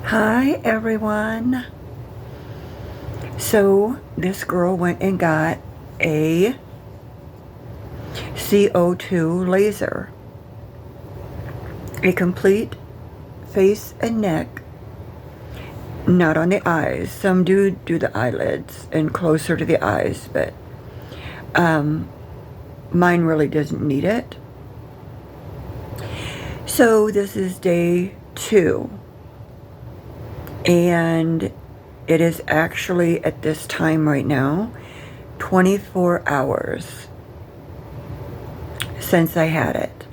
Hi everyone. So this girl went and got a CO2 laser, a complete face and neck, not on the eyes. Some do the eyelids and closer to the eyes, but mine really doesn't need it. So this is day 2, and it is actually at this time right now 24 hours since I had it.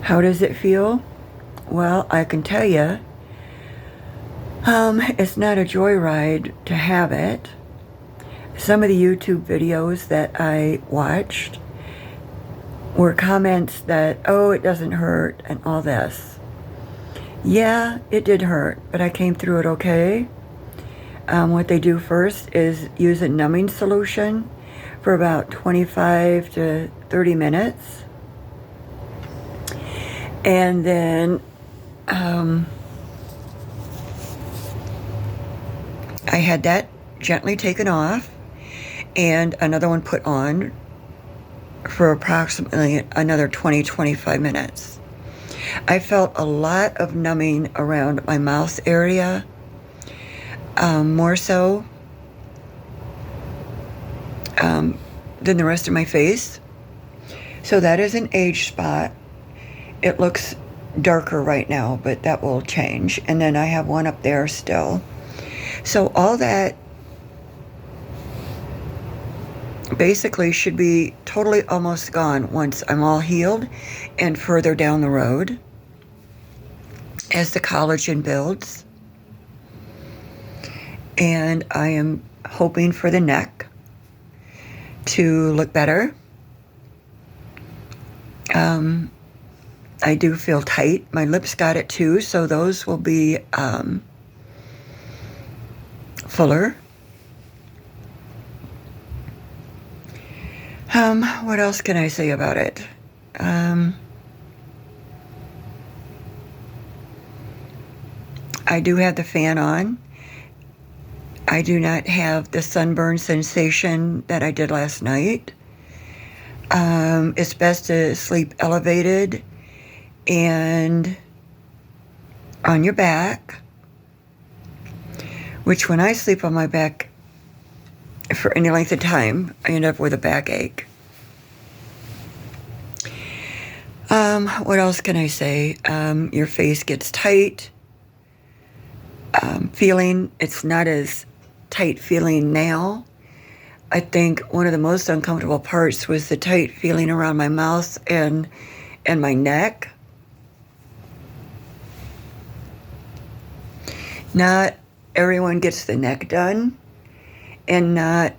How does it feel? Well, I can tell you, it's not a joyride to have it. Some of the YouTube videos that I watched were comments that, oh, it doesn't hurt and all this. Yeah, it did hurt, but I came through it okay. What they do first is use a numbing solution for about 25 to 30 minutes. And then I had that gently taken off and another one put on for approximately another 20-25 minutes. I felt a lot of numbing around my mouth area, more so than the rest of my face. So that is an age spot. It looks darker right now, but that will change. And then I have one up there still. So all that basically should be totally almost gone once I'm all healed and further down the road as the collagen builds. And I am hoping for the neck to look better. I do feel tight. My lips got it too, so those will be fuller. What else can I say about it? I do have the fan on. I do not have the sunburn sensation that I did last night. It's best to sleep elevated and on your back, which when I sleep on my back for any length of time, I end up with a backache. What else can I say? Your face gets tight. Feeling, it's not as tight feeling now. I think one of the most uncomfortable parts was the tight feeling around my mouth and my neck. Not everyone gets the neck done, and not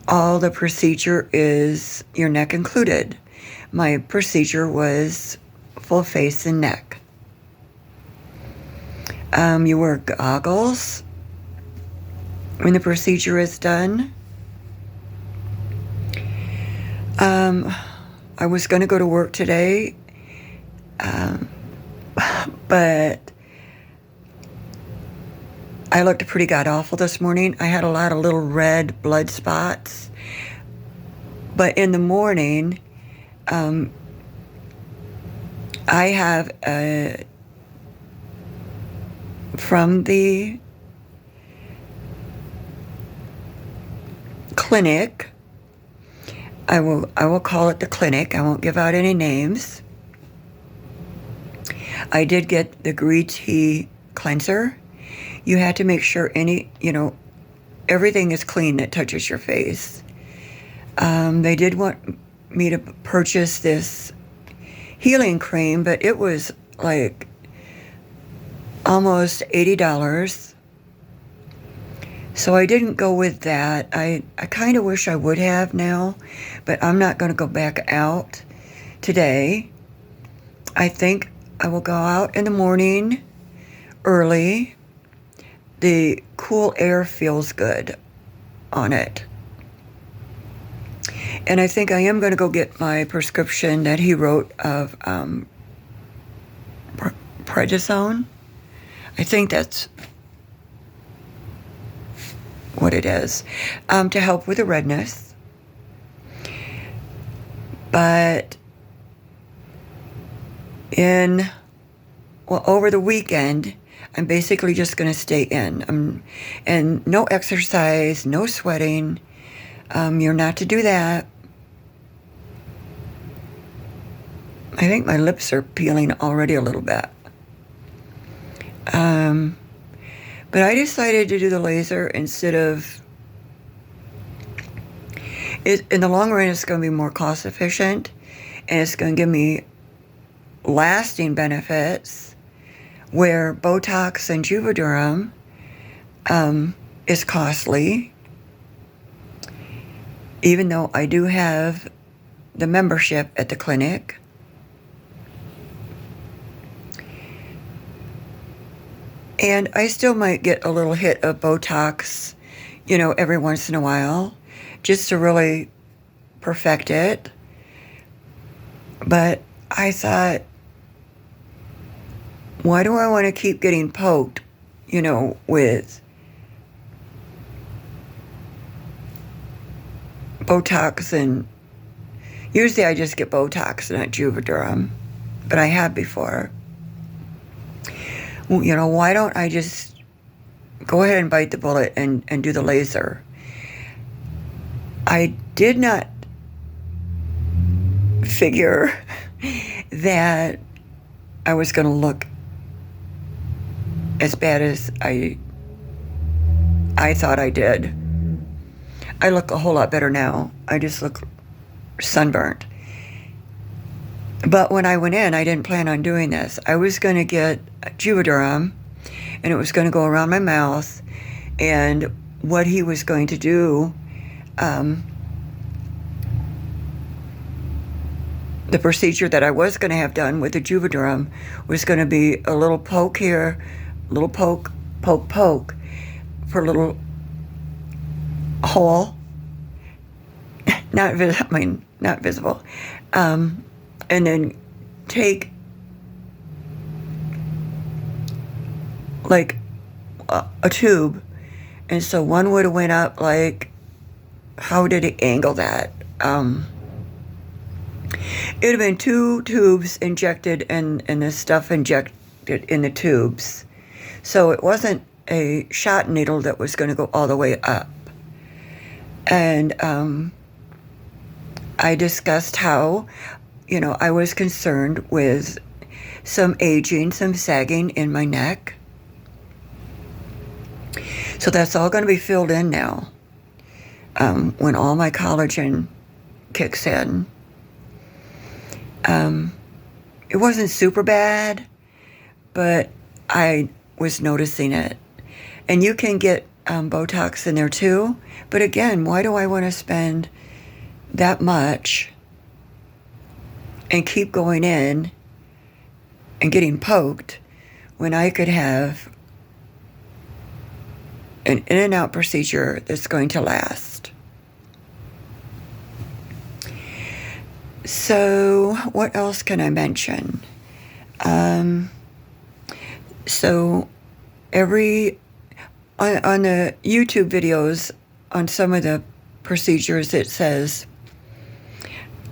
all the procedure is your neck included. My procedure was full face and neck. You wear goggles when the procedure is done. I was going to go to work today, but I looked pretty god-awful this morning. I had a lot of little red blood spots. But in the morning, I have from the clinic, I will call it the clinic. I won't give out any names. I did get the green tea cleanser. You had to make sure everything is clean that touches your face. They did want me to purchase this healing cream, but it was like almost $80. So I didn't go with that. I kind of wish I would have now, but I'm not going to go back out today. I think I will go out in the morning early. The cool air feels good on it. And I think I am going to go get my prescription that he wrote of prednisone. I think that's what it is, to help with the redness. But over the weekend, I'm basically just going to stay in. And no exercise, no sweating. You're not to do that. I think my lips are peeling already a little bit. But I decided to do the laser instead of... in the long run, it's going to be more cost efficient, and it's going to give me lasting benefits, where Botox and Juvederm is costly, even though I do have the membership at the clinic. And I still might get a little hit of Botox, every once in a while, just to really perfect it. But I thought, why do I want to keep getting poked, with Botox? And usually I just get Botox, not Juvederm, but I have before. Why don't I just go ahead and bite the bullet and do the laser? I did not figure that I was going to look as bad as I thought I did. I look a whole lot better now. I just look sunburnt. But when I went in, I didn't plan on doing this. I was going to get Juvederm, and it was going to go around my mouth. And what he was going to do, the procedure that I was going to have done with the Juvederm was going to be a little poke here, a little poke for a little hole. Not visible. And then take like a tube. And so one would have went up like, how did it angle that? It would have been 2 tubes injected and the stuff injected in the tubes. So it wasn't a shot needle that was going to go all the way up. And I discussed how, I was concerned with some aging, some sagging in my neck. So that's all going to be filled in now, when all my collagen kicks in. It wasn't super bad, but I was noticing it. And you can get Botox in there too. But again, why do I want to spend that much and keep going in and getting poked when I could have an in and out procedure that's going to last? So what else can I mention? So on the YouTube videos, on some of the procedures, it says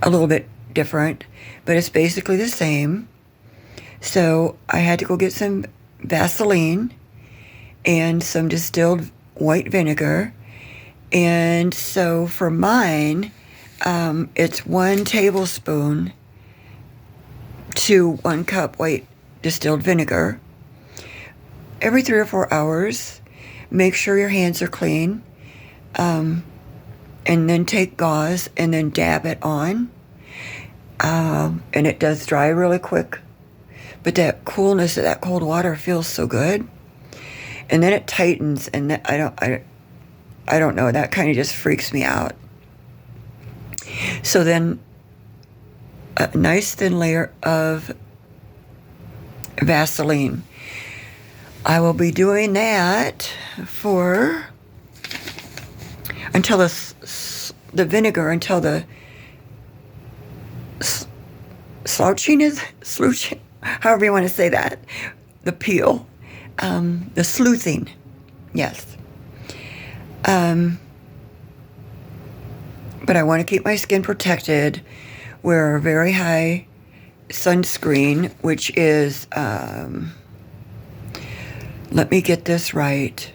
a little bit different, but it's basically the same. So I had to go get some Vaseline and some distilled white vinegar. And so for mine, it's 1 tablespoon to 1 cup white distilled vinegar. Every 3 or 4 hours, make sure your hands are clean, and then take gauze and then dab it on. And it does dry really quick, but that coolness of that cold water feels so good. And then it tightens, and I don't know, that kind of just freaks me out. So then a nice thin layer of Vaseline. I will be doing that until the vinegar, until the slouching, however you want to say that, the peel, the sleuthing, yes. But I want to keep my skin protected. Wear a very high sunscreen, which is, let me get this right.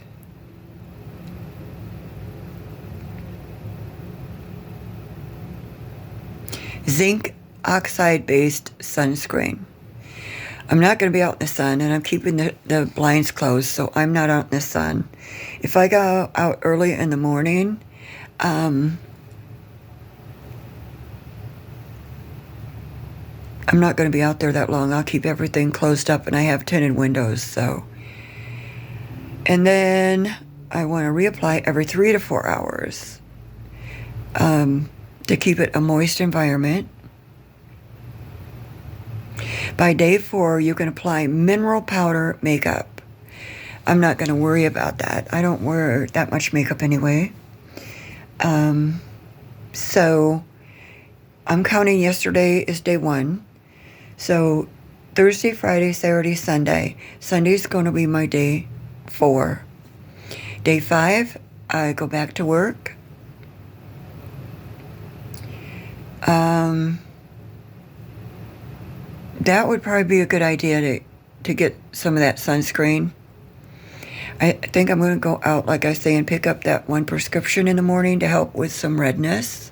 Zinc oxide-based sunscreen. I'm not going to be out in the sun, and I'm keeping the blinds closed, so I'm not out in the sun. If I go out early in the morning, I'm not going to be out there that long. I'll keep everything closed up, and I have tinted windows, so. And then I want to reapply every 3 to 4 hours to keep it a moist environment. By day 4, you can apply mineral powder makeup. I'm not going to worry about that. I don't wear that much makeup anyway. So I'm counting yesterday is day 1. So Thursday, Friday, Saturday, Sunday. Sunday's going to be my day 4. Day 5, I go back to work. That would probably be a good idea to get some of that sunscreen. I think I'm going to go out, like I say, and pick up that one prescription in the morning to help with some redness.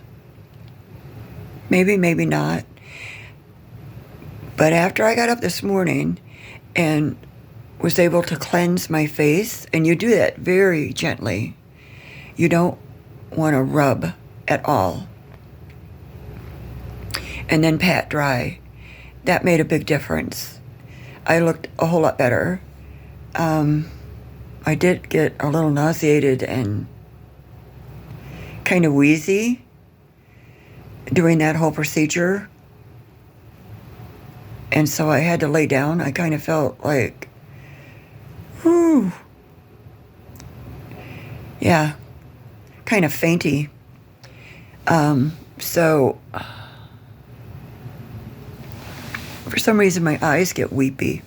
Maybe, maybe not. But after I got up this morning and was able to cleanse my face, and you do that very gently. You don't want to rub at all. And then pat dry. That made a big difference. I looked a whole lot better. I did get a little nauseated and kind of wheezy doing that whole procedure. And so I had to lay down. I kind of felt like, whew. Yeah, kind of fainty. So for some reason my eyes get weepy.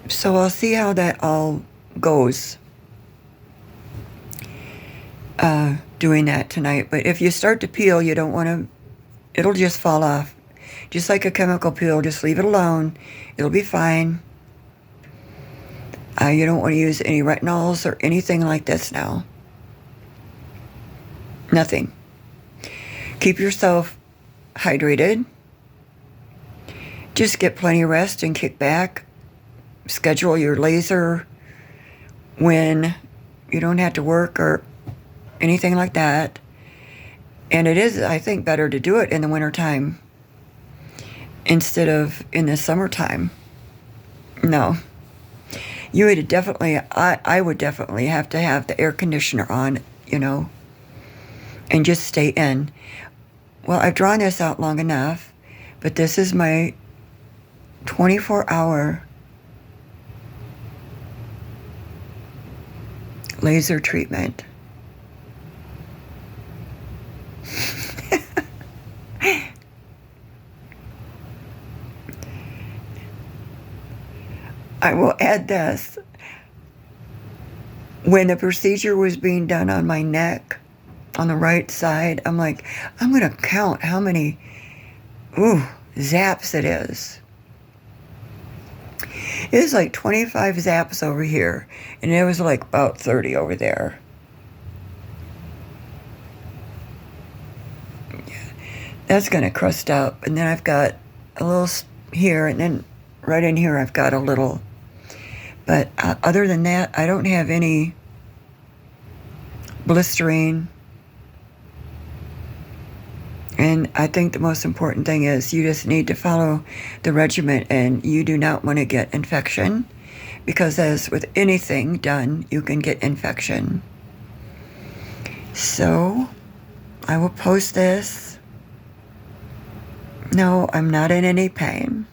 So I'll see how that all goes doing that tonight. But if you start to peel, you don't want to, it'll just fall off. Just like a chemical peel, just leave it alone. It'll be fine. You don't want to use any retinols or anything like this now. Nothing. Keep yourself hydrated. Just get plenty of rest and kick back. Schedule your laser when you don't have to work or anything like that. And it is, I think, better to do it in the wintertime instead of in the summertime. No. You would definitely, I would definitely have to have the air conditioner on, and just stay in. Well, I've drawn this out long enough, but this is my 24-hour laser treatment. I will add this. When the procedure was being done on my neck, on the right side, I'm like, I'm going to count how many, zaps it is. It was like 25 zaps over here, and it was like about 30 over there. That's going to crust up, and then I've got a little here, and then right in here I've got a little. But other than that, I don't have any blistering. And I think the most important thing is you just need to follow the regimen, and you do not want to get infection, because as with anything done, you can get infection. So I will post this. No, I'm not in any pain.